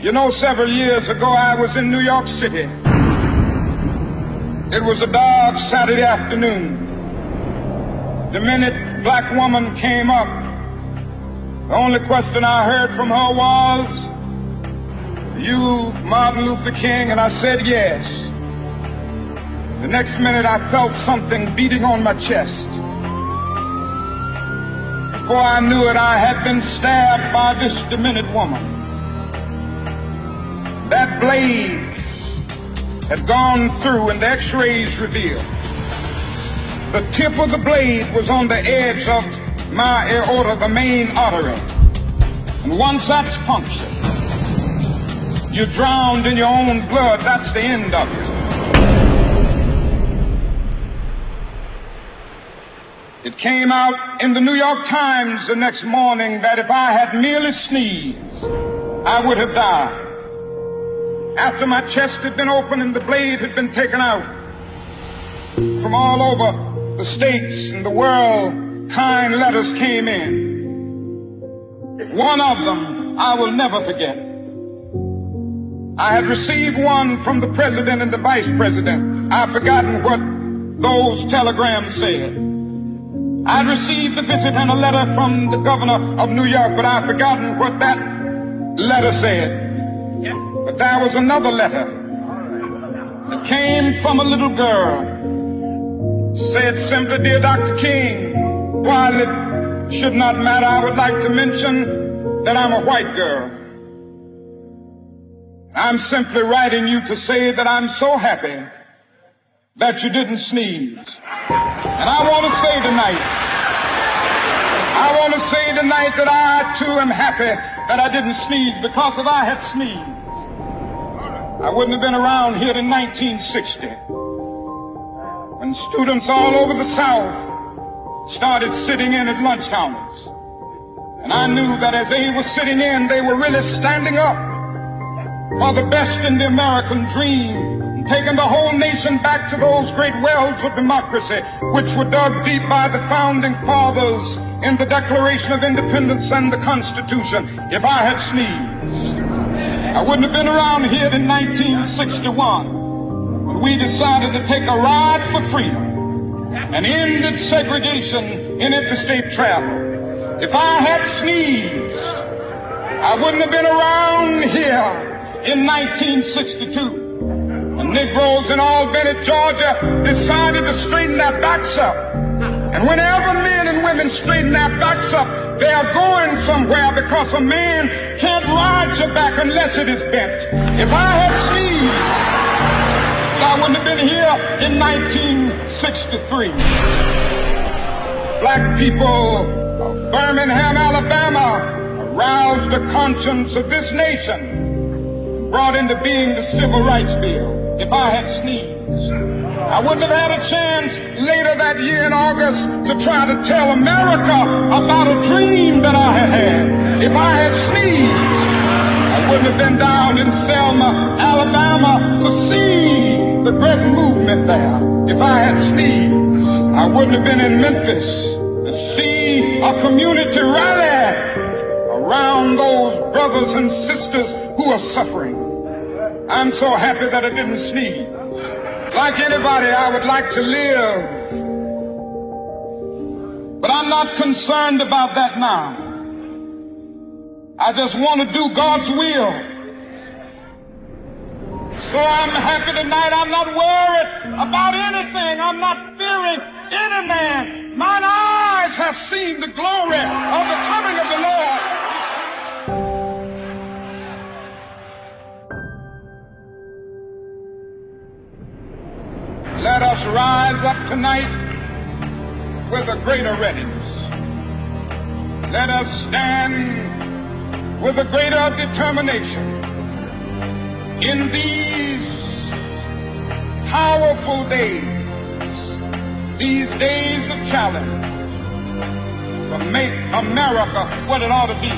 You know, several years ago, I was in New York City. It was a dark Saturday afternoon. The minute black woman came up, the only question I heard from her was, "You Martin Luther King?" And I said, "Yes." The next minute, I felt something beating on my chest. Before I knew it, I had been stabbed by this demented woman. That blade had gone through and the x-rays revealed the tip of the blade was on the edge of my aorta, the main artery. And once that's punctured, you're drowned in your own blood. That's the end of it. It came out in the New York Times the next morning that if I had merely sneezed, I would have died. After my chest had been opened and the blade had been taken out, from all over the states and the world, kind letters came in. One of them I will never forget. I had received one from the president and the vice president. I've forgotten what those telegrams said. I received a visit and a letter from the governor of New York, but I've forgotten what that letter said. But there was another letter that came from a little girl. Said simply, "Dear Dr. King, while it should not matter, I would like to mention that I'm a white girl. I'm simply writing you to say that I'm so happy that you didn't sneeze." And I want to say tonight that I too am happy that I didn't sneeze, because if I had sneezed, I wouldn't have been around here in 1960 when students all over the South started sitting in at lunch counters. And I knew that as they were sitting in, they were really standing up for the best in the American dream, and taking the whole nation back to those great wells of democracy which were dug deep by the founding fathers in the Declaration of Independence and the Constitution. If I had sneezed, I wouldn't have been around here in 1961 when we decided to take a ride for freedom and ended segregation in interstate travel. If I had sneezed, I wouldn't have been around here in 1962 when Negroes in Albany, Georgia decided to straighten their backs up. And whenever men and women straighten their backs up, they are going somewhere, because a man can't ride your back unless it is bent. If I had sneezed, I wouldn't have been here in 1963. Black people of Birmingham, Alabama aroused the conscience of this nation, brought into being the Civil Rights Bill. If I had sneezed, I wouldn't have had a chance later that year in August to try to tell America about a dream that I had had. If I had sneezed, I wouldn't have been down in Selma, Alabama to see the great movement there. If I had sneezed, I wouldn't have been in Memphis to see a community rally around those brothers and sisters who are suffering. I'm so happy that I didn't sneeze. Like anybody, I would like to live, but I'm not concerned about that now. I just want to do God's will. So I'm happy tonight. I'm not worried about anything. I'm not fearing any man. Mine eyes have seen the glory of the coming of the Lord. Let us rise up tonight with a greater readiness. Let us stand with a greater determination in these powerful days, these days of challenge, to make America what it ought to be.